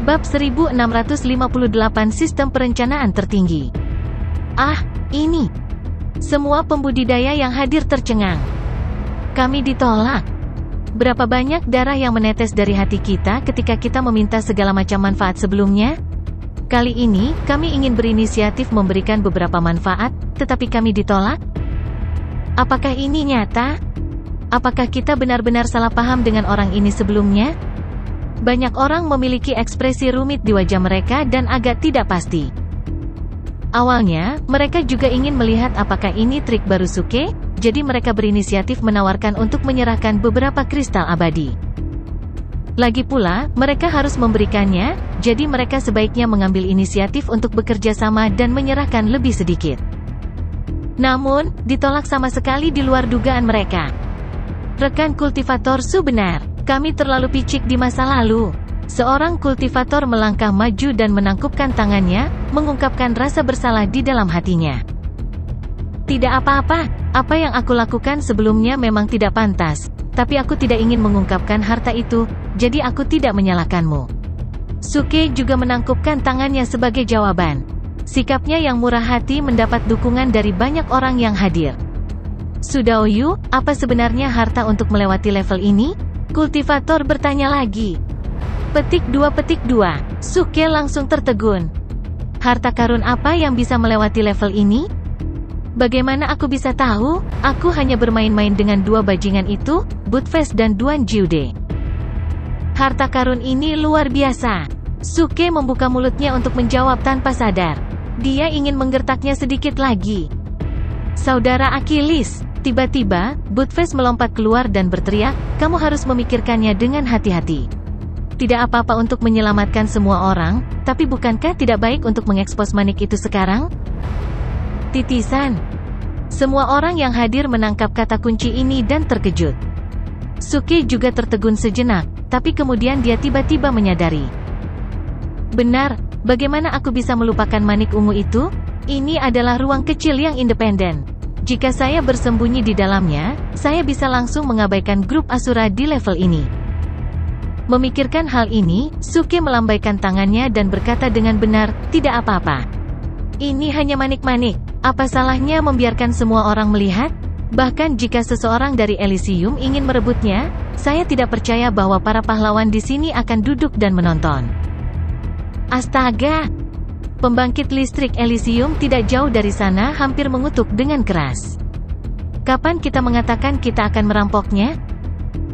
Bab 1658 Sistem Perencanaan Tertinggi. Ini. Semua pembudidaya yang hadir tercengang. Kami ditolak. Berapa banyak darah yang menetes dari hati kita ketika kita meminta segala macam manfaat sebelumnya? Kali ini, kami ingin berinisiatif memberikan beberapa manfaat, tetapi kami ditolak? Apakah ini nyata? Apakah kita benar-benar salah paham dengan orang ini sebelumnya? Banyak orang memiliki ekspresi rumit di wajah mereka dan agak tidak pasti. Awalnya, mereka juga ingin melihat apakah ini trik baru Suke, jadi mereka berinisiatif menawarkan untuk menyerahkan beberapa kristal abadi. Lagi pula, mereka harus memberikannya, jadi mereka sebaiknya mengambil inisiatif untuk bekerja sama dan menyerahkan lebih sedikit. Namun, ditolak sama sekali di luar dugaan mereka. Rekan kultivator Su benar. Kami terlalu picik di masa lalu. Seorang kultivator melangkah maju dan menangkupkan tangannya, mengungkapkan rasa bersalah di dalam hatinya. Tidak apa-apa, apa yang aku lakukan sebelumnya memang tidak pantas, tapi aku tidak ingin mengungkapkan harta itu, jadi aku tidak menyalahkanmu. Suke juga menangkupkan tangannya sebagai jawaban. Sikapnya yang murah hati mendapat dukungan dari banyak orang yang hadir. Sudaoyu, apa sebenarnya harta untuk melewati level ini? Kultivator bertanya lagi. Petik 2. Suke langsung tertegun. Harta karun apa yang bisa melewati level ini? Bagaimana aku bisa tahu? Aku hanya bermain-main dengan dua bajingan itu, Budfest dan Duan Jiude. Harta karun ini luar biasa. Suke membuka mulutnya untuk menjawab tanpa sadar. Dia ingin menggertaknya sedikit lagi. Saudara Achilles. Tiba-tiba, Budfest melompat keluar dan berteriak, kamu harus memikirkannya dengan hati-hati. Tidak apa-apa untuk menyelamatkan semua orang, tapi bukankah tidak baik untuk mengekspos manik itu sekarang? Titisan. Semua orang yang hadir menangkap kata kunci ini dan terkejut. Suke juga tertegun sejenak, tapi kemudian dia tiba-tiba menyadari. Benar, bagaimana aku bisa melupakan manik ungu itu? Ini adalah ruang kecil yang independen. Jika saya bersembunyi di dalamnya, saya bisa langsung mengabaikan grup Asura di level ini. Memikirkan hal ini, Suke melambaikan tangannya dan berkata dengan benar, tidak apa-apa. Ini hanya manik-manik, apa salahnya membiarkan semua orang melihat? Bahkan jika seseorang dari Elysium ingin merebutnya, saya tidak percaya bahwa para pahlawan di sini akan duduk dan menonton. Astaga! Pembangkit listrik Elysium tidak jauh dari sana hampir mengutuk dengan keras. Kapan kita mengatakan kita akan merampoknya?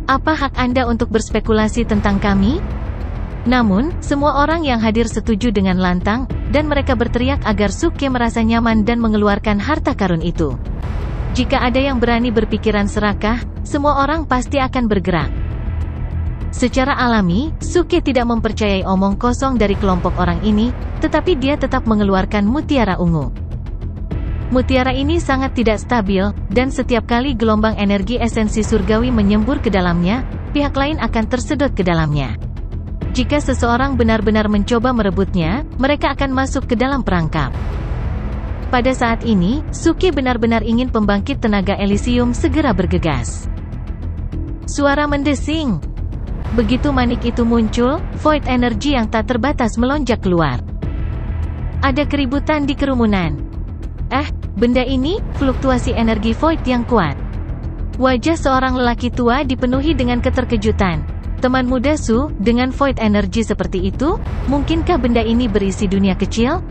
Apa hak Anda untuk berspekulasi tentang kami? Namun, semua orang yang hadir setuju dengan lantang, dan mereka berteriak agar Suke merasa nyaman dan mengeluarkan harta karun itu. Jika ada yang berani berpikiran serakah, semua orang pasti akan bergerak. Secara alami, Suke tidak mempercayai omong kosong dari kelompok orang ini, tetapi dia tetap mengeluarkan mutiara ungu. Mutiara ini sangat tidak stabil, dan setiap kali gelombang energi esensi surgawi menyembur ke dalamnya, pihak lain akan tersedot ke dalamnya. Jika seseorang benar-benar mencoba merebutnya, mereka akan masuk ke dalam perangkap. Pada saat ini, Suke benar-benar ingin pembangkit tenaga Elysium segera bergegas. Suara mendesing. Begitu manik itu muncul, void energi yang tak terbatas melonjak keluar. Ada keributan di kerumunan. Benda ini, fluktuasi energi void yang kuat. Wajah seorang lelaki tua dipenuhi dengan keterkejutan. Teman muda Su, dengan void energi seperti itu, mungkinkah benda ini berisi dunia kecil?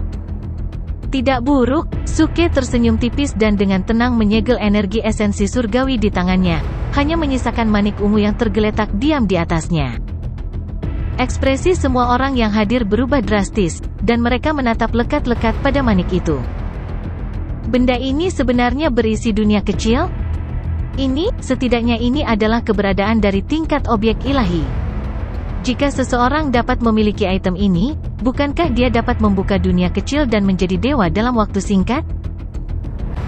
Tidak buruk, Suke tersenyum tipis dan dengan tenang menyegel energi esensi surgawi di tangannya, hanya menyisakan manik ungu yang tergeletak diam di atasnya. Ekspresi semua orang yang hadir berubah drastis, dan mereka menatap lekat-lekat pada manik itu. Benda ini sebenarnya berisi dunia kecil? Setidaknya ini adalah keberadaan dari tingkat objek ilahi. Jika seseorang dapat memiliki item ini, bukankah dia dapat membuka dunia kecil dan menjadi dewa dalam waktu singkat?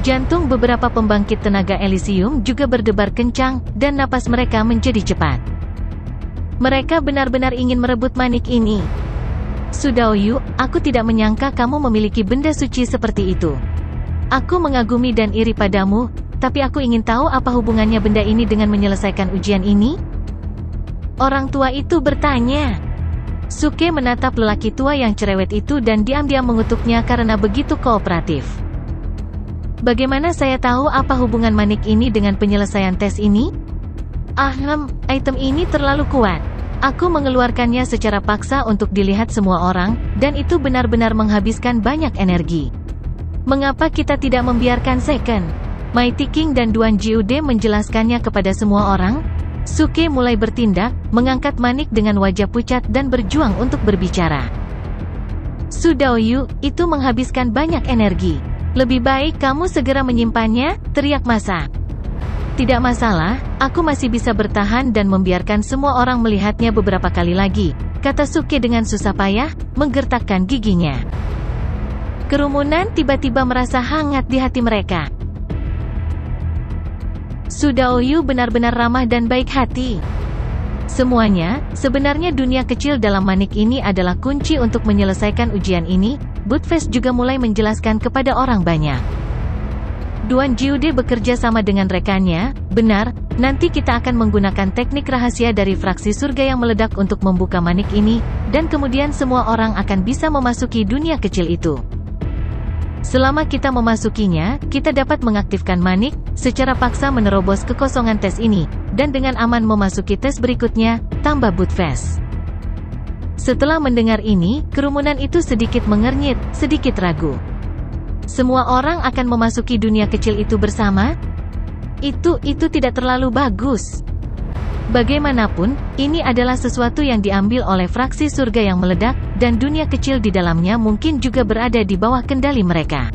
Jantung beberapa pembangkit tenaga Elysium juga berdebar kencang, dan napas mereka menjadi cepat. Mereka benar-benar ingin merebut manik ini. Sudaoyu, aku tidak menyangka kamu memiliki benda suci seperti itu. Aku mengagumi dan iri padamu, tapi aku ingin tahu apa hubungannya benda ini dengan menyelesaikan ujian ini? Orang tua itu bertanya. Suke menatap lelaki tua yang cerewet itu dan diam-diam mengutuknya karena begitu kooperatif. Bagaimana saya tahu apa hubungan manik ini dengan penyelesaian tes ini? Item ini terlalu kuat. Aku mengeluarkannya secara paksa untuk dilihat semua orang, dan itu benar-benar menghabiskan banyak energi. Mengapa kita tidak membiarkan Second Mighty King dan Duan Jiude menjelaskannya kepada semua orang? Suke mulai bertindak, mengangkat manik dengan wajah pucat dan berjuang untuk berbicara. Su Daoyu, itu menghabiskan banyak energi. Lebih baik kamu segera menyimpannya, teriak Masa. Tidak masalah, aku masih bisa bertahan dan membiarkan semua orang melihatnya beberapa kali lagi, kata Suke dengan susah payah, menggertakkan giginya. Kerumunan tiba-tiba merasa hangat di hati mereka. Su Daoyu benar-benar ramah dan baik hati. Semuanya, sebenarnya dunia kecil dalam manik ini adalah kunci untuk menyelesaikan ujian ini. Budfest juga mulai menjelaskan kepada orang banyak. Duan Jiude bekerja sama dengan rekannya, benar, nanti kita akan menggunakan teknik rahasia dari fraksi surga yang meledak untuk membuka manik ini, dan kemudian semua orang akan bisa memasuki dunia kecil itu. Selama kita memasukinya, kita dapat mengaktifkan manik, secara paksa menerobos kekosongan tes ini, dan dengan aman memasuki tes berikutnya, tambah Budfest. Setelah mendengar ini, kerumunan itu sedikit mengernyit, sedikit ragu. Semua orang akan memasuki dunia kecil itu bersama? Itu tidak terlalu bagus. Bagaimanapun, ini adalah sesuatu yang diambil oleh fraksi surga yang meledak, dan dunia kecil di dalamnya mungkin juga berada di bawah kendali mereka.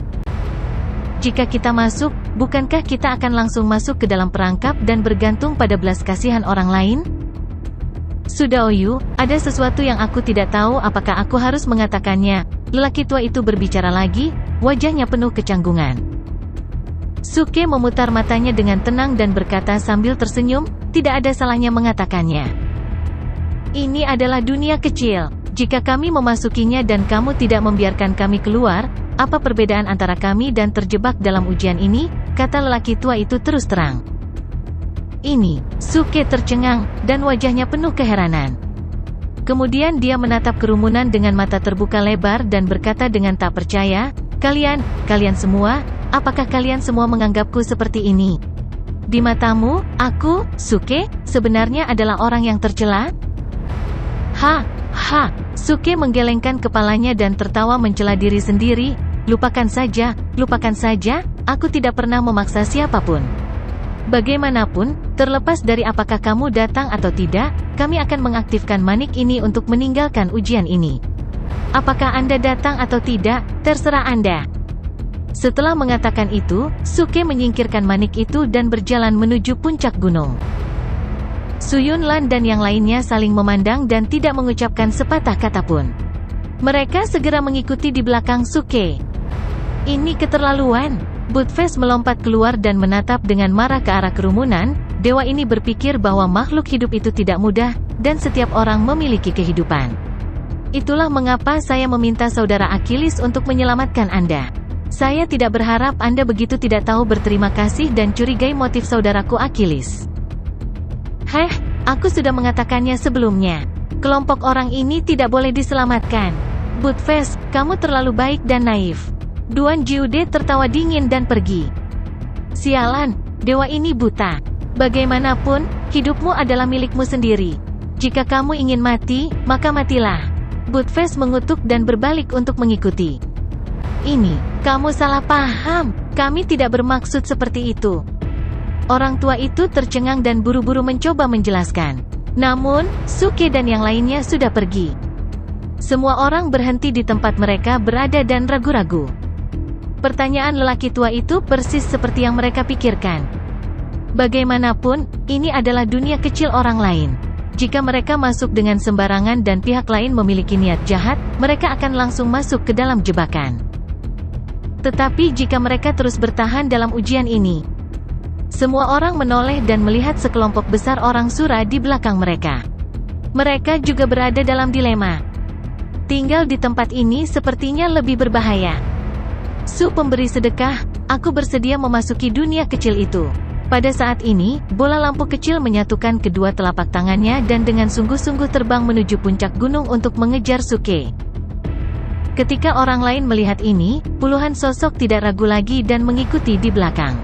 Jika kita masuk, bukankah kita akan langsung masuk ke dalam perangkap dan bergantung pada belas kasihan orang lain? Su Daoyu, ada sesuatu yang aku tidak tahu apakah aku harus mengatakannya. Lelaki tua itu berbicara lagi, wajahnya penuh kecanggungan. Suke memutar matanya dengan tenang dan berkata sambil tersenyum, tidak ada salahnya mengatakannya. Ini adalah dunia kecil. Jika kami memasukinya dan kamu tidak membiarkan kami keluar, apa perbedaan antara kami dan terjebak dalam ujian ini? Kata lelaki tua itu terus terang. Ini, Suke tercengang, dan wajahnya penuh keheranan. Kemudian dia menatap kerumunan dengan mata terbuka lebar dan berkata dengan tak percaya, Kalian semua, apakah kalian semua menganggapku seperti ini? Di matamu, aku, Suke, sebenarnya adalah orang yang tercela? Suke menggelengkan kepalanya dan tertawa mencela diri sendiri, lupakan saja, aku tidak pernah memaksa siapapun. Bagaimanapun, terlepas dari apakah kamu datang atau tidak, kami akan mengaktifkan manik ini untuk meninggalkan ujian ini. Apakah Anda datang atau tidak, terserah Anda. Setelah mengatakan itu, Suke menyingkirkan manik itu dan berjalan menuju puncak gunung. Su Yunlan dan yang lainnya saling memandang dan tidak mengucapkan sepatah kata pun. Mereka segera mengikuti di belakang Suke. Ini keterlaluan. Budfest melompat keluar dan menatap dengan marah ke arah kerumunan. Dewa ini berpikir bahwa makhluk hidup itu tidak mudah, dan setiap orang memiliki kehidupan. Itulah mengapa saya meminta saudara Achilles untuk menyelamatkan Anda. Saya tidak berharap Anda begitu tidak tahu berterima kasih dan curigai motif saudaraku Achilles. Aku sudah mengatakannya sebelumnya. Kelompok orang ini tidak boleh diselamatkan. Budfest, kamu terlalu baik dan naif. Duan Jiude tertawa dingin dan pergi. Sialan, dewa ini buta. Bagaimanapun, hidupmu adalah milikmu sendiri. Jika kamu ingin mati, maka matilah. Budfest mengutuk dan berbalik untuk mengikuti. Ini, kamu salah paham. Kami tidak bermaksud seperti itu. Orang tua itu tercengang dan buru-buru mencoba menjelaskan. Namun, Suke dan yang lainnya sudah pergi. Semua orang berhenti di tempat mereka berada dan ragu-ragu. Pertanyaan lelaki tua itu persis seperti yang mereka pikirkan. Bagaimanapun, ini adalah dunia kecil orang lain. Jika mereka masuk dengan sembarangan dan pihak lain memiliki niat jahat, mereka akan langsung masuk ke dalam jebakan. Tetapi jika mereka terus bertahan dalam ujian ini, semua orang menoleh dan melihat sekelompok besar orang Sura di belakang mereka. Mereka juga berada dalam dilema. Tinggal di tempat ini sepertinya lebih berbahaya. Su pemberi sedekah, aku bersedia memasuki dunia kecil itu. Pada saat ini, bola lampu kecil menyatukan kedua telapak tangannya dan dengan sungguh-sungguh terbang menuju puncak gunung untuk mengejar Suke. Ketika orang lain melihat ini, puluhan sosok tidak ragu lagi dan mengikuti di belakang.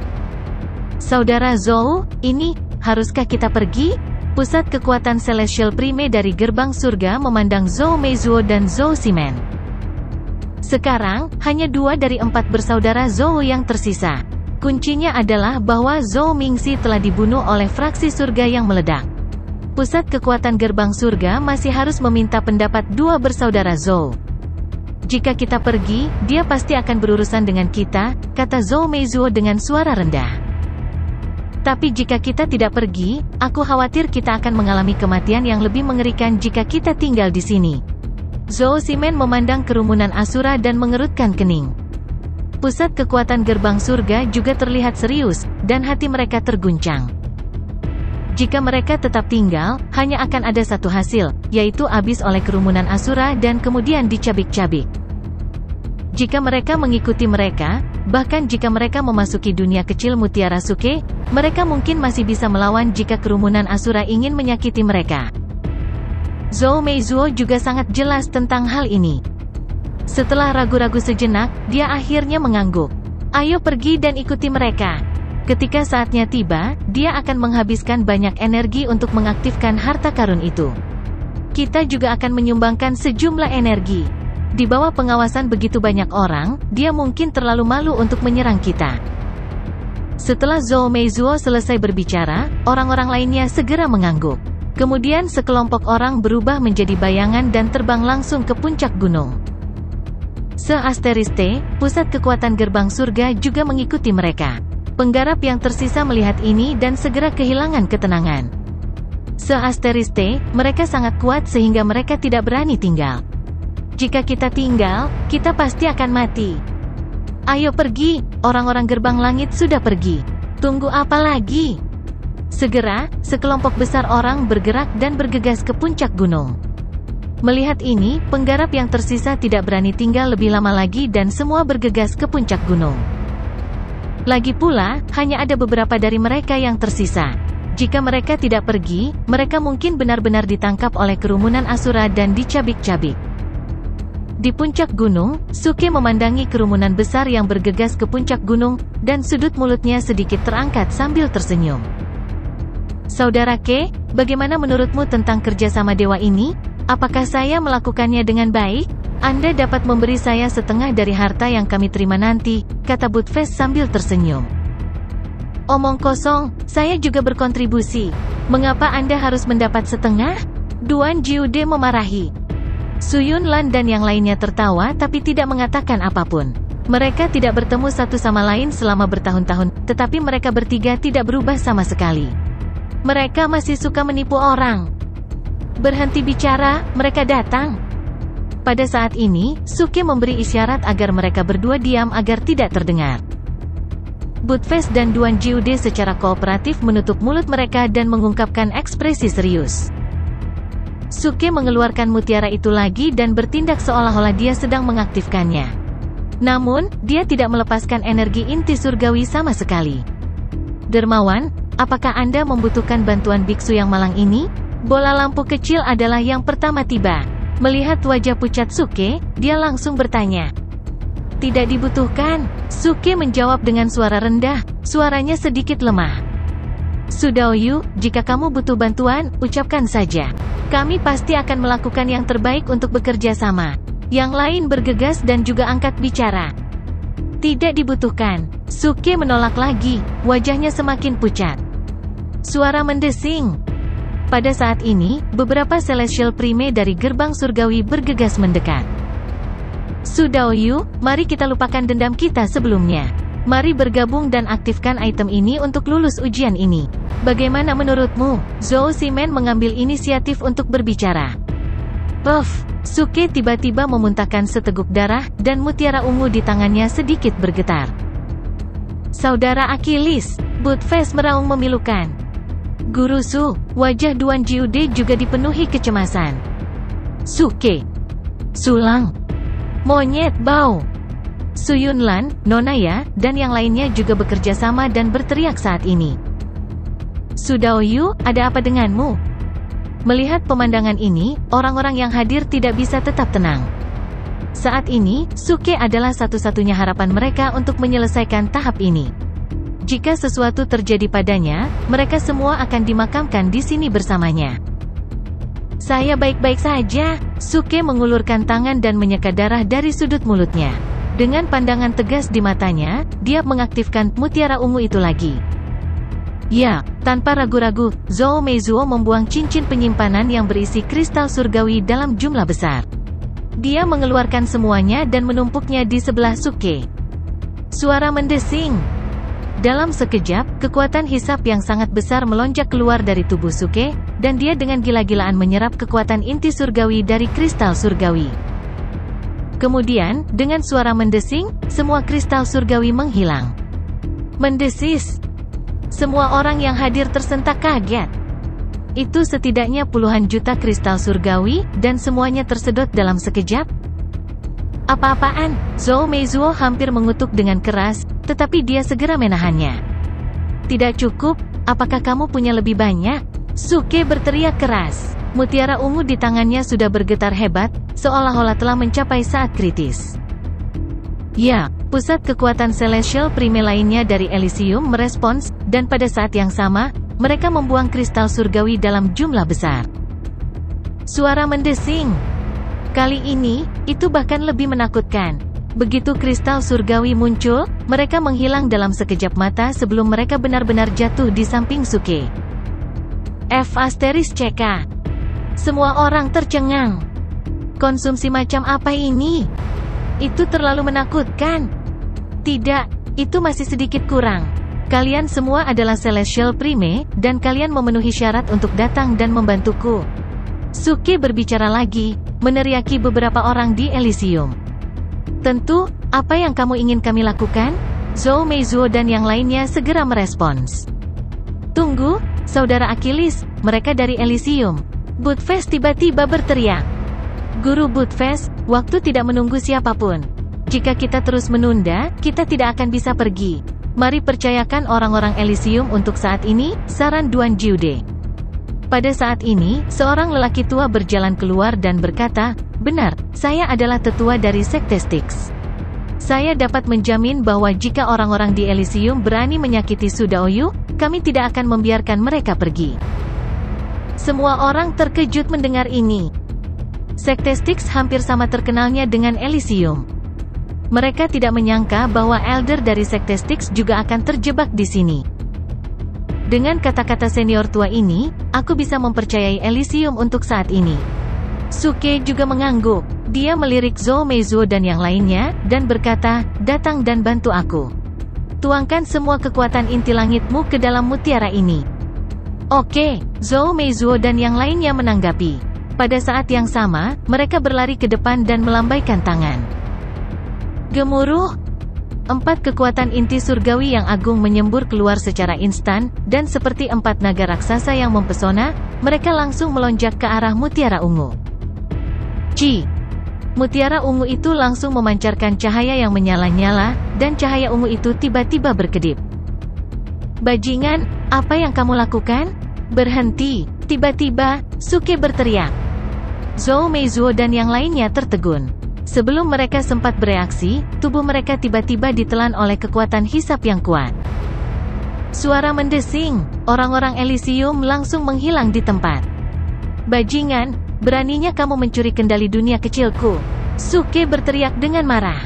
Saudara Zhou, ini, haruskah kita pergi? Pusat kekuatan Celestial Prime dari gerbang surga memandang Zhou Meizuo dan Zhou Ximen. Sekarang, hanya 2 dari 4 bersaudara Zhou yang tersisa. Kuncinya adalah bahwa Zhou Mingxi telah dibunuh oleh fraksi surga yang meledak. Pusat kekuatan gerbang surga masih harus meminta pendapat 2 bersaudara Zhou. Jika kita pergi, dia pasti akan berurusan dengan kita, kata Zhou Meizuo dengan suara rendah. Tapi jika kita tidak pergi, aku khawatir kita akan mengalami kematian yang lebih mengerikan jika kita tinggal di sini. Zhou Ximen memandang kerumunan Asura dan mengerutkan kening. Pusat kekuatan gerbang surga juga terlihat serius, dan hati mereka terguncang. Jika mereka tetap tinggal, hanya akan ada satu hasil, yaitu habis oleh kerumunan Asura dan kemudian dicabik-cabik. Jika mereka mengikuti mereka, bahkan jika mereka memasuki dunia kecil Mutiara Suke, mereka mungkin masih bisa melawan jika kerumunan Asura ingin menyakiti mereka. Zhou Meizuo juga sangat jelas tentang hal ini. Setelah ragu-ragu sejenak, dia akhirnya mengangguk. Ayo pergi dan ikuti mereka. Ketika saatnya tiba, dia akan menghabiskan banyak energi untuk mengaktifkan harta karun itu. Kita juga akan menyumbangkan sejumlah energi. Di bawah pengawasan begitu banyak orang, dia mungkin terlalu malu untuk menyerang kita. Setelah Zhou Meizuo selesai berbicara, orang-orang lainnya segera mengangguk. Kemudian sekelompok orang berubah menjadi bayangan dan terbang langsung ke puncak gunung. Se-Asteriste, pusat kekuatan gerbang surga juga mengikuti mereka. Penggarap yang tersisa melihat ini dan segera kehilangan ketenangan. Se-Asteriste, mereka sangat kuat sehingga mereka tidak berani tinggal. Jika kita tinggal, kita pasti akan mati. Ayo pergi, orang-orang gerbang langit sudah pergi. Tunggu apa lagi? Segera, sekelompok besar orang bergerak dan bergegas ke puncak gunung. Melihat ini, penggarap yang tersisa tidak berani tinggal lebih lama lagi dan semua bergegas ke puncak gunung. Lagi pula, hanya ada beberapa dari mereka yang tersisa. Jika mereka tidak pergi, mereka mungkin benar-benar ditangkap oleh kerumunan Asura dan dicabik-cabik. Di puncak gunung, Suke memandangi kerumunan besar yang bergegas ke puncak gunung, dan sudut mulutnya sedikit terangkat sambil tersenyum. Saudara Ke, bagaimana menurutmu tentang kerjasama dewa ini? Apakah saya melakukannya dengan baik? Anda dapat memberi saya setengah dari harta yang kami terima nanti, kata Budfest sambil tersenyum. Omong kosong, saya juga berkontribusi. Mengapa Anda harus mendapat setengah? Duan Jiude memarahi. Su Yunlan dan yang lainnya tertawa tapi tidak mengatakan apapun. Mereka tidak bertemu satu sama lain selama bertahun-tahun, tetapi mereka bertiga tidak berubah sama sekali. Mereka masih suka menipu orang. Berhenti bicara, mereka datang. Pada saat ini, Suke memberi isyarat agar mereka berdua diam agar tidak terdengar. Budfest dan Duan Jiude secara kooperatif menutup mulut mereka dan mengungkapkan ekspresi serius. Suke mengeluarkan mutiara itu lagi dan bertindak seolah-olah dia sedang mengaktifkannya. Namun, dia tidak melepaskan energi inti surgawi sama sekali. Dermawan, apakah Anda membutuhkan bantuan biksu yang malang ini? Bola lampu kecil adalah yang pertama tiba. Melihat wajah pucat Suke, dia langsung bertanya. Tidak dibutuhkan, Suke menjawab dengan suara rendah, suaranya sedikit lemah. Sudaoyu, jika kamu butuh bantuan, ucapkan saja. Kami pasti akan melakukan yang terbaik untuk bekerja sama. Yang lain bergegas dan juga angkat bicara. Tidak dibutuhkan. Suke menolak lagi, wajahnya semakin pucat. Suara mendesing. Pada saat ini, beberapa Celestial Prime dari gerbang surgawi bergegas mendekat. Sudaoyu, mari kita lupakan dendam kita sebelumnya. Mari bergabung dan aktifkan item ini untuk lulus ujian ini. Bagaimana menurutmu? Zhou Ximen mengambil inisiatif untuk berbicara. Puff, Suke tiba-tiba memuntahkan seteguk darah, dan mutiara ungu di tangannya sedikit bergetar. Saudara Achilles, Budfest meraung memilukan. Guru Su, wajah Duan Jiude juga dipenuhi kecemasan. Suke, Sulang, Monyet Bau, Su Yunlan, Nona ya, dan yang lainnya juga bekerja sama dan berteriak saat ini. Sudaoyu, ada apa denganmu? Melihat pemandangan ini, orang-orang yang hadir tidak bisa tetap tenang. Saat ini, Suke adalah satu-satunya harapan mereka untuk menyelesaikan tahap ini. Jika sesuatu terjadi padanya, mereka semua akan dimakamkan di sini bersamanya. Saya baik-baik saja. Suke mengulurkan tangan dan menyeka darah dari sudut mulutnya. Dengan pandangan tegas di matanya, dia mengaktifkan mutiara ungu itu lagi. Ya, tanpa ragu-ragu, Zhou Meizuo membuang cincin penyimpanan yang berisi kristal surgawi dalam jumlah besar. Dia mengeluarkan semuanya dan menumpuknya di sebelah Suke. Suara mendesing. Dalam sekejap, kekuatan hisap yang sangat besar melonjak keluar dari tubuh Suke, dan dia dengan gila-gilaan menyerap kekuatan inti surgawi dari kristal surgawi. Kemudian, dengan suara mendesing, semua kristal surgawi menghilang. Mendesis. Semua orang yang hadir tersentak kaget. Itu setidaknya puluhan juta kristal surgawi, dan semuanya tersedot dalam sekejap. Apa-apaan? Zhou Meizuo hampir mengutuk dengan keras, tetapi dia segera menahannya. Tidak cukup, apakah kamu punya lebih banyak? Suke berteriak keras. Mutiara ungu di tangannya sudah bergetar hebat, seolah-olah telah mencapai saat kritis. Ya, pusat kekuatan Celestial Prime lainnya dari Elysium merespons, dan pada saat yang sama, mereka membuang kristal surgawi dalam jumlah besar. Suara mendesing. Kali ini, itu bahkan lebih menakutkan. Begitu kristal surgawi muncul, mereka menghilang dalam sekejap mata sebelum mereka benar-benar jatuh di samping Suke. *CK. Semua orang tercengang. Konsumsi macam apa ini? Itu terlalu menakutkan. Tidak, itu masih sedikit kurang. Kalian semua adalah Celestial Prime, dan kalian memenuhi syarat untuk datang dan membantuku. Suke berbicara lagi, meneriaki beberapa orang di Elysium. Tentu, apa yang kamu ingin kami lakukan? Zhou Meizuo dan yang lainnya segera merespons. Tunggu, saudara Achilles, mereka dari Elysium. Budfest tiba-tiba berteriak. Guru Budfest, waktu tidak menunggu siapapun. Jika kita terus menunda, kita tidak akan bisa pergi. Mari percayakan orang-orang Elysium untuk saat ini, saran Duan Jiude. Pada saat ini, seorang lelaki tua berjalan keluar dan berkata, benar, saya adalah tetua dari Sekte Styx. Saya dapat menjamin bahwa jika orang-orang di Elysium berani menyakiti Sudaoyu, kami tidak akan membiarkan mereka pergi. Semua orang terkejut mendengar ini. Sekte Styx hampir sama terkenalnya dengan Elysium. Mereka tidak menyangka bahwa elder dari Sekte Styx juga akan terjebak di sini. Dengan kata-kata senior tua ini, aku bisa mempercayai Elysium untuk saat ini. Suke juga mengangguk. Dia melirik Zhou Meizuo dan yang lainnya, dan berkata, datang dan bantu aku. Tuangkan semua kekuatan inti langitmu ke dalam mutiara ini. Oke, Zhou Meizuo dan yang lainnya menanggapi. Pada saat yang sama, mereka berlari ke depan dan melambaikan tangan. Gemuruh. 4 kekuatan inti surgawi yang agung menyembur keluar secara instan, dan seperti 4 naga raksasa yang mempesona, mereka langsung melonjak ke arah mutiara ungu. Mutiara ungu itu langsung memancarkan cahaya yang menyala-nyala, dan cahaya ungu itu tiba-tiba berkedip. Bajingan, apa yang kamu lakukan? Berhenti! Tiba-tiba, Suke berteriak. Zhou Meizuo dan yang lainnya tertegun. Sebelum mereka sempat bereaksi, tubuh mereka tiba-tiba ditelan oleh kekuatan hisap yang kuat. Suara mendesing, orang-orang Elysium langsung menghilang di tempat. Bajingan, beraninya kamu mencuri kendali dunia kecilku. Suke berteriak dengan marah.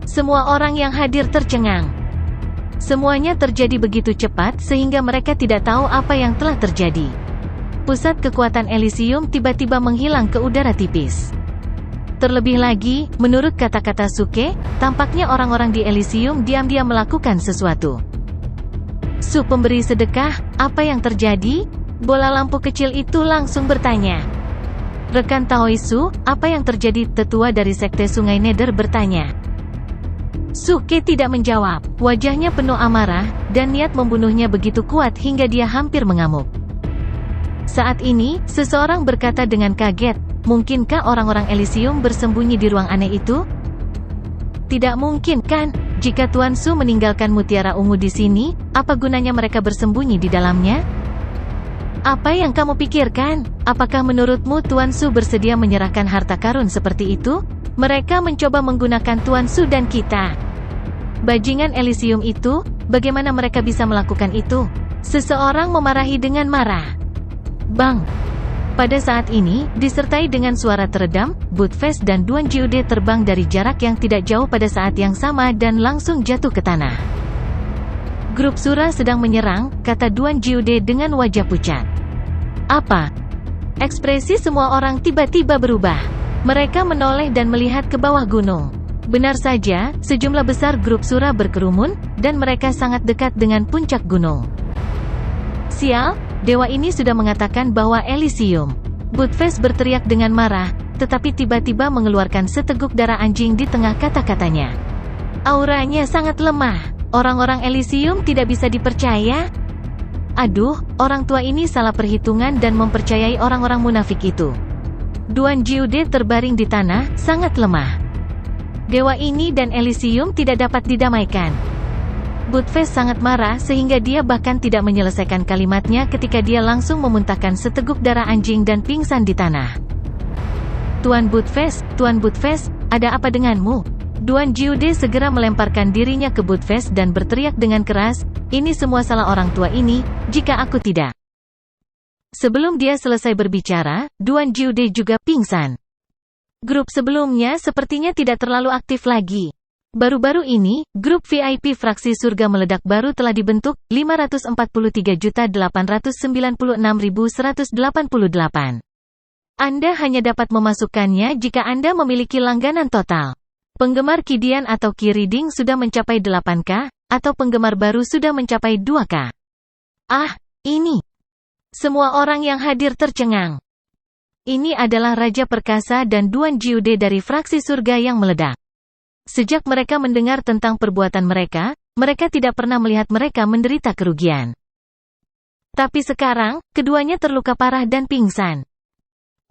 Semua orang yang hadir tercengang. Semuanya terjadi begitu cepat sehingga mereka tidak tahu apa yang telah terjadi. Pusat kekuatan Elysium tiba-tiba menghilang ke udara tipis. Terlebih lagi, menurut kata-kata Suke, tampaknya orang-orang di Elysium diam-diam melakukan sesuatu. Su pemberi sedekah, apa yang terjadi? Bola lampu kecil itu langsung bertanya. Rekan Taoisu, apa yang terjadi? Tetua dari Sekte Sungai Nether bertanya. Suke tidak menjawab. Wajahnya penuh amarah, dan niat membunuhnya begitu kuat hingga dia hampir mengamuk. Saat ini, seseorang berkata dengan kaget, mungkinkah orang-orang Elysium bersembunyi di ruang aneh itu? Tidak mungkin, kan? Jika Tuan Su meninggalkan mutiara ungu di sini, apa gunanya mereka bersembunyi di dalamnya? Apa yang kamu pikirkan? Apakah menurutmu Tuan Su bersedia menyerahkan harta karun seperti itu? Mereka mencoba menggunakan Tuan Su dan kita. Bajingan Elysium itu, bagaimana mereka bisa melakukan itu? Seseorang memarahi dengan marah. Bang! Pada saat ini, disertai dengan suara teredam, Budfest dan Duan Jiude terbang dari jarak yang tidak jauh pada saat yang sama dan langsung jatuh ke tanah. Grup Sura sedang menyerang, kata Duan Jiude dengan wajah pucat. Apa? Ekspresi semua orang tiba-tiba berubah. Mereka menoleh dan melihat ke bawah gunung. Benar saja, sejumlah besar grup Sura berkerumun, dan mereka sangat dekat dengan puncak gunung. Sial, dewa ini sudah mengatakan bahwa Elysium. Budfest berteriak dengan marah, tetapi tiba-tiba mengeluarkan seteguk darah anjing di tengah kata-katanya. Auranya sangat lemah. Orang-orang Elysium tidak bisa dipercaya. Aduh, orang tua ini salah perhitungan dan mempercayai orang-orang munafik itu. Duan Jiude terbaring di tanah, sangat lemah. Dewa ini dan Elysium tidak dapat didamaikan. Budfest sangat marah sehingga dia bahkan tidak menyelesaikan kalimatnya ketika dia langsung memuntahkan seteguk darah anjing dan pingsan di tanah. Tuan Budfest, ada apa denganmu? Duan Jiude segera melemparkan dirinya ke Budfest dan berteriak dengan keras, ini semua salah orang tua ini, jika aku tidak. Sebelum dia selesai berbicara, Duan Jiude juga pingsan. Grup sebelumnya sepertinya tidak terlalu aktif lagi. Baru-baru ini, grup VIP fraksi surga meledak baru telah dibentuk, 543.896.188. Anda hanya dapat memasukkannya jika Anda memiliki langganan total. Penggemar Kidian atau Kiriding sudah mencapai 8K, atau penggemar baru sudah mencapai 2K. Ah, ini. Semua orang yang hadir tercengang. Ini adalah Raja Perkasa dan Duan Jiude dari fraksi surga yang meledak. Sejak mereka mendengar tentang perbuatan mereka, mereka tidak pernah melihat mereka menderita kerugian. Tapi sekarang, keduanya terluka parah dan pingsan.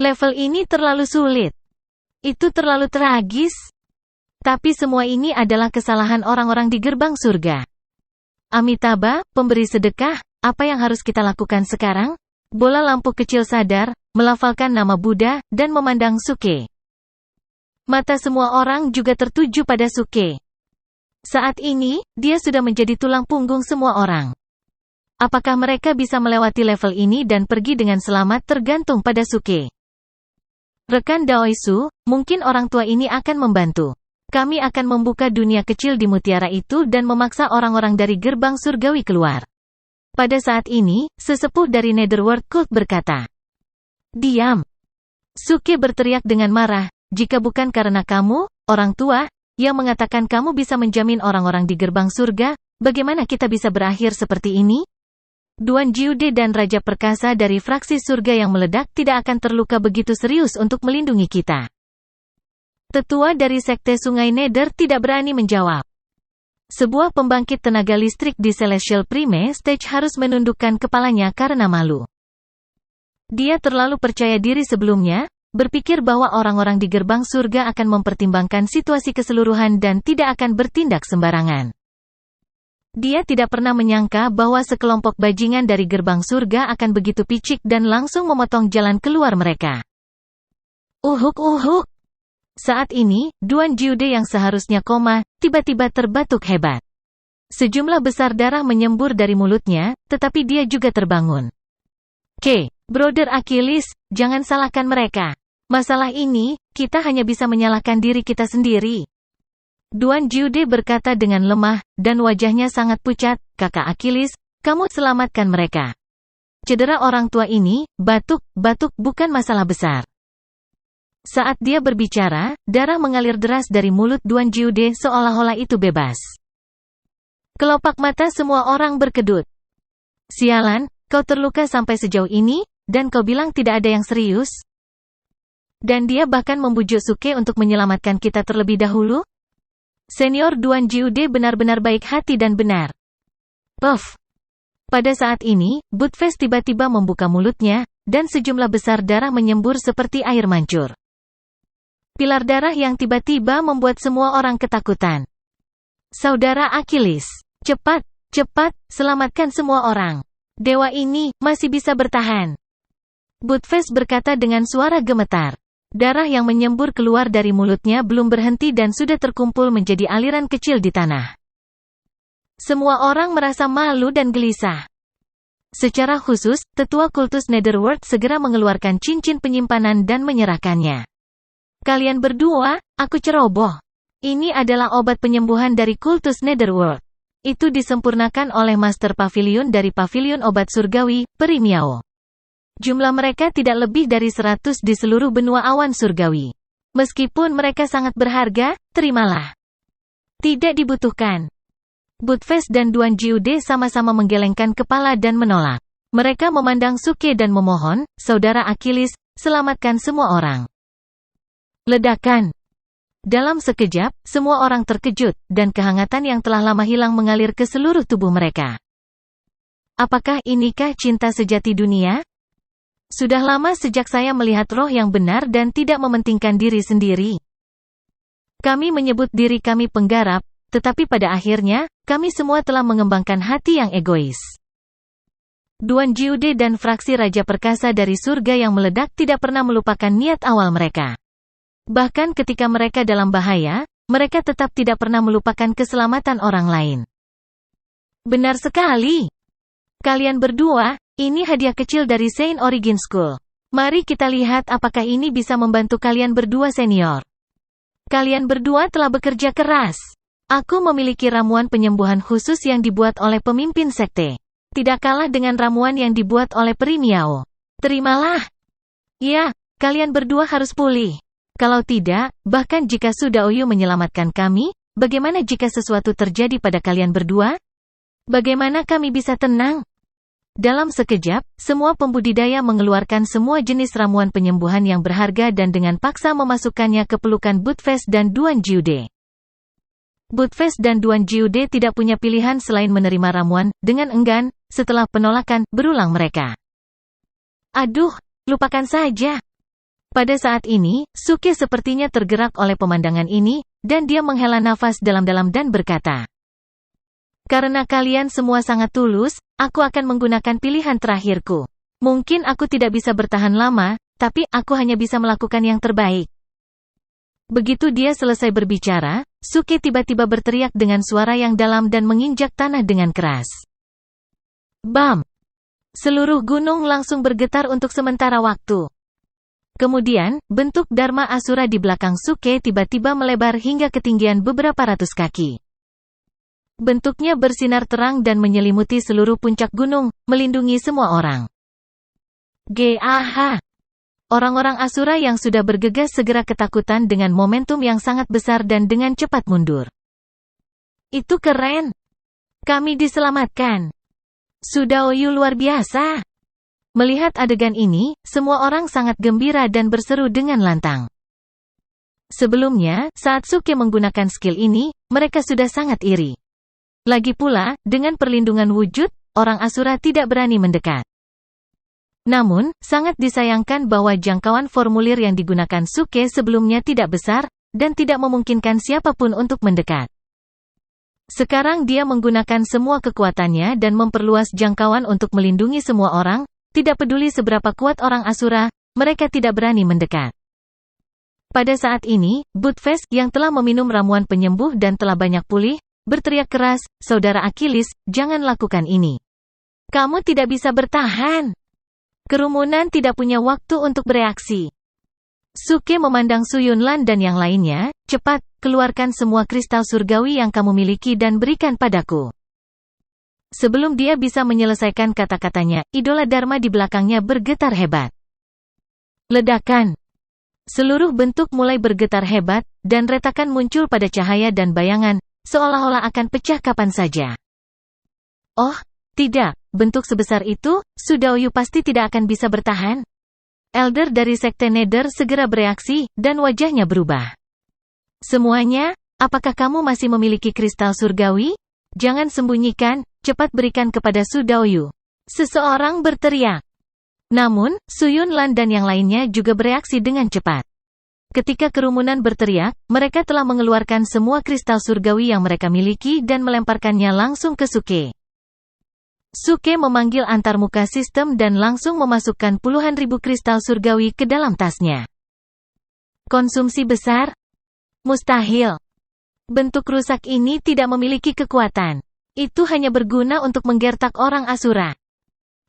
Level ini terlalu sulit. Itu terlalu tragis. Tapi semua ini adalah kesalahan orang-orang di gerbang surga. Amitabha, pemberi sedekah, apa yang harus kita lakukan sekarang? Bola lampu kecil sadar, melafalkan nama Buddha, dan memandang Suke. Mata semua orang juga tertuju pada Suke. Saat ini, dia sudah menjadi tulang punggung semua orang. Apakah mereka bisa melewati level ini dan pergi dengan selamat tergantung pada Suke. Rekan Daoisu, mungkin orang tua ini akan membantu. Kami akan membuka dunia kecil di mutiara itu dan memaksa orang-orang dari gerbang surgawi keluar. Pada saat ini, sesepuh dari Netherworld Cult berkata, "Diam!" Suke berteriak dengan marah, jika bukan karena kamu, orang tua, yang mengatakan kamu bisa menjamin orang-orang di gerbang surga, bagaimana kita bisa berakhir seperti ini? Duan Jiude dan Raja Perkasa dari fraksi surga yang meledak tidak akan terluka begitu serius untuk melindungi kita. Tetua dari Sekte Sungai Nether tidak berani menjawab. Sebuah pembangkit tenaga listrik di Celestial Prime Stage harus menundukkan kepalanya karena malu. Dia terlalu percaya diri sebelumnya, berpikir bahwa orang-orang di gerbang surga akan mempertimbangkan situasi keseluruhan dan tidak akan bertindak sembarangan. Dia tidak pernah menyangka bahwa sekelompok bajingan dari gerbang surga akan begitu picik dan langsung memotong jalan keluar mereka. Uhuk. Saat ini, Duan Jiude yang seharusnya koma, tiba-tiba terbatuk hebat. Sejumlah besar darah menyembur dari mulutnya, tetapi dia juga terbangun. Brother Achilles, jangan salahkan mereka. Masalah ini, kita hanya bisa menyalahkan diri kita sendiri. Duan Jiude berkata dengan lemah, dan wajahnya sangat pucat, kakak Achilles, kamu selamatkan mereka. Cedera orang tua ini, batuk bukan masalah besar. Saat dia berbicara, darah mengalir deras dari mulut Duan Jiude seolah-olah itu bebas. Kelopak mata semua orang berkedut. Sialan, kau terluka sampai sejauh ini, dan kau bilang tidak ada yang serius? Dan dia bahkan membujuk Suke untuk menyelamatkan kita terlebih dahulu? Senior Duan Jiude benar-benar baik hati dan benar. Puff. Pada saat ini, Budfest tiba-tiba membuka mulutnya, dan sejumlah besar darah menyembur seperti air mancur. Pilar darah yang tiba-tiba membuat semua orang ketakutan. Saudara Achilles, cepat, selamatkan semua orang. Dewa ini masih bisa bertahan. Budfest berkata dengan suara gemetar. Darah yang menyembur keluar dari mulutnya belum berhenti dan sudah terkumpul menjadi aliran kecil di tanah. Semua orang merasa malu dan gelisah. Secara khusus, tetua kultus Netherworld segera mengeluarkan cincin penyimpanan dan menyerahkannya. Kalian berdua, aku ceroboh. Ini adalah obat penyembuhan dari kultus Netherworld. Itu disempurnakan oleh Master Pavilion dari Pavilion Obat Surgawi, Peri Miao. Jumlah mereka tidak lebih dari 100 di seluruh benua awan surgawi. Meskipun mereka sangat berharga, terimalah. Tidak dibutuhkan. Budfest dan Duan Jiude sama-sama menggelengkan kepala dan menolak. Mereka memandang Suke dan memohon, Saudara Achilles, selamatkan semua orang. Ledakan. Dalam sekejap, semua orang terkejut, dan kehangatan yang telah lama hilang mengalir ke seluruh tubuh mereka. Apakah inikah cinta sejati dunia? Sudah lama sejak saya melihat roh yang benar dan tidak mementingkan diri sendiri. Kami menyebut diri kami penggarap, tetapi pada akhirnya, kami semua telah mengembangkan hati yang egois. Duan Jiude dan fraksi Raja Perkasa dari surga yang meledak tidak pernah melupakan niat awal mereka. Bahkan ketika mereka dalam bahaya, mereka tetap tidak pernah melupakan keselamatan orang lain. Benar sekali. Kalian berdua, ini hadiah kecil dari Saint Origin School. Mari kita lihat apakah ini bisa membantu kalian berdua senior. Kalian berdua telah bekerja keras. Aku memiliki ramuan penyembuhan khusus yang dibuat oleh pemimpin sekte. Tidak kalah dengan ramuan yang dibuat oleh Peri Miao. Terimalah. Ya, kalian berdua harus pulih. Kalau tidak, bahkan jika Sudaoyu menyelamatkan kami, bagaimana jika sesuatu terjadi pada kalian berdua? Bagaimana kami bisa tenang? Dalam sekejap, semua pembudidaya mengeluarkan semua jenis ramuan penyembuhan yang berharga dan dengan paksa memasukkannya ke pelukan Budfest dan Duan Jiude. Budfest dan Duan Jiude tidak punya pilihan selain menerima ramuan, dengan enggan, setelah penolakan, berulang mereka. Aduh, lupakan saja. Pada saat ini, Suke sepertinya tergerak oleh pemandangan ini, dan dia menghela nafas dalam-dalam dan berkata, "Karena kalian semua sangat tulus, aku akan menggunakan pilihan terakhirku. Mungkin aku tidak bisa bertahan lama, tapi aku hanya bisa melakukan yang terbaik." Begitu dia selesai berbicara, Suke tiba-tiba berteriak dengan suara yang dalam dan menginjak tanah dengan keras. Bam! Seluruh gunung langsung bergetar untuk sementara waktu. Kemudian, bentuk Dharma Asura di belakang Suke tiba-tiba melebar hingga ketinggian beberapa ratus kaki. Bentuknya bersinar terang dan menyelimuti seluruh puncak gunung, melindungi semua orang. GAH. Orang-orang Asura yang sudah bergegas segera ketakutan dengan momentum yang sangat besar dan dengan cepat mundur. Itu keren. Kami diselamatkan. Sudaoyu luar biasa. Melihat adegan ini, semua orang sangat gembira dan berseru dengan lantang. Sebelumnya, saat Suke menggunakan skill ini, mereka sudah sangat iri. Lagi pula, dengan perlindungan wujud, orang Asura tidak berani mendekat. Namun, sangat disayangkan bahwa jangkauan formulir yang digunakan Suke sebelumnya tidak besar, dan tidak memungkinkan siapapun untuk mendekat. Sekarang dia menggunakan semua kekuatannya dan memperluas jangkauan untuk melindungi semua orang. Tidak peduli seberapa kuat orang Asura, mereka tidak berani mendekat. Pada saat ini, Budfest yang telah meminum ramuan penyembuh dan telah banyak pulih, berteriak keras, "Saudara Achilles, jangan lakukan ini. Kamu tidak bisa bertahan." Kerumunan tidak punya waktu untuk bereaksi. Suke memandang Su Yunlan dan yang lainnya, "Cepat, keluarkan semua kristal surgawi yang kamu miliki dan berikan padaku." Sebelum dia bisa menyelesaikan kata-katanya, idola Dharma di belakangnya bergetar hebat. Ledakan. Seluruh bentuk mulai bergetar hebat, dan retakan muncul pada cahaya dan bayangan, seolah-olah akan pecah kapan saja. Oh, tidak, bentuk sebesar itu, Sudaoyu pasti tidak akan bisa bertahan. Elder dari Sekte Nether segera bereaksi, dan wajahnya berubah. Semuanya, apakah kamu masih memiliki kristal surgawi? Jangan sembunyikan, cepat berikan kepada Sudaoyu. Seseorang berteriak. Namun, Su Yunlan dan yang lainnya juga bereaksi dengan cepat. Ketika kerumunan berteriak, mereka telah mengeluarkan semua kristal surgawi yang mereka miliki dan melemparkannya langsung ke Suke. Suke memanggil antarmuka sistem dan langsung memasukkan puluhan ribu kristal surgawi ke dalam tasnya. Konsumsi besar? Mustahil. Bentuk rusak ini tidak memiliki kekuatan. Itu hanya berguna untuk menggertak orang Asura.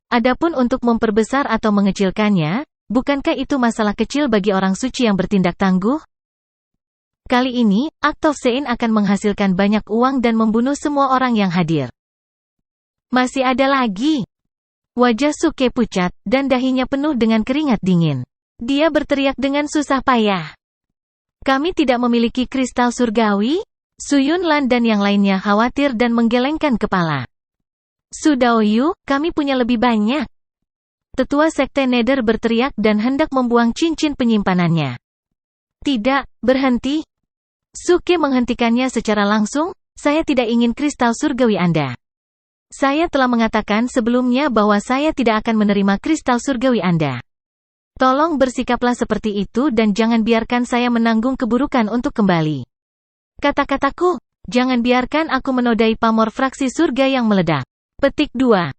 Adapun untuk memperbesar atau mengecilkannya, bukankah itu masalah kecil bagi orang suci yang bertindak tangguh? Kali ini, Act of Sein akan menghasilkan banyak uang dan membunuh semua orang yang hadir. Masih ada lagi. Wajah Suke pucat, dan dahinya penuh dengan keringat dingin. Dia berteriak dengan susah payah. Kami tidak memiliki kristal surgawi? Su Yunlan dan yang lainnya khawatir dan menggelengkan kepala. Su Daoyu, kami punya lebih banyak. Tetua Sekte Nether berteriak dan hendak membuang cincin penyimpanannya. Tidak, berhenti. Suke menghentikannya secara langsung, saya tidak ingin kristal surgawi Anda. Saya telah mengatakan sebelumnya bahwa saya tidak akan menerima kristal surgawi Anda. Tolong bersikaplah seperti itu dan jangan biarkan saya menanggung keburukan untuk kembali. Kata-kataku, jangan biarkan aku menodai pamor fraksi surga yang meledak. Petik 2. Akhir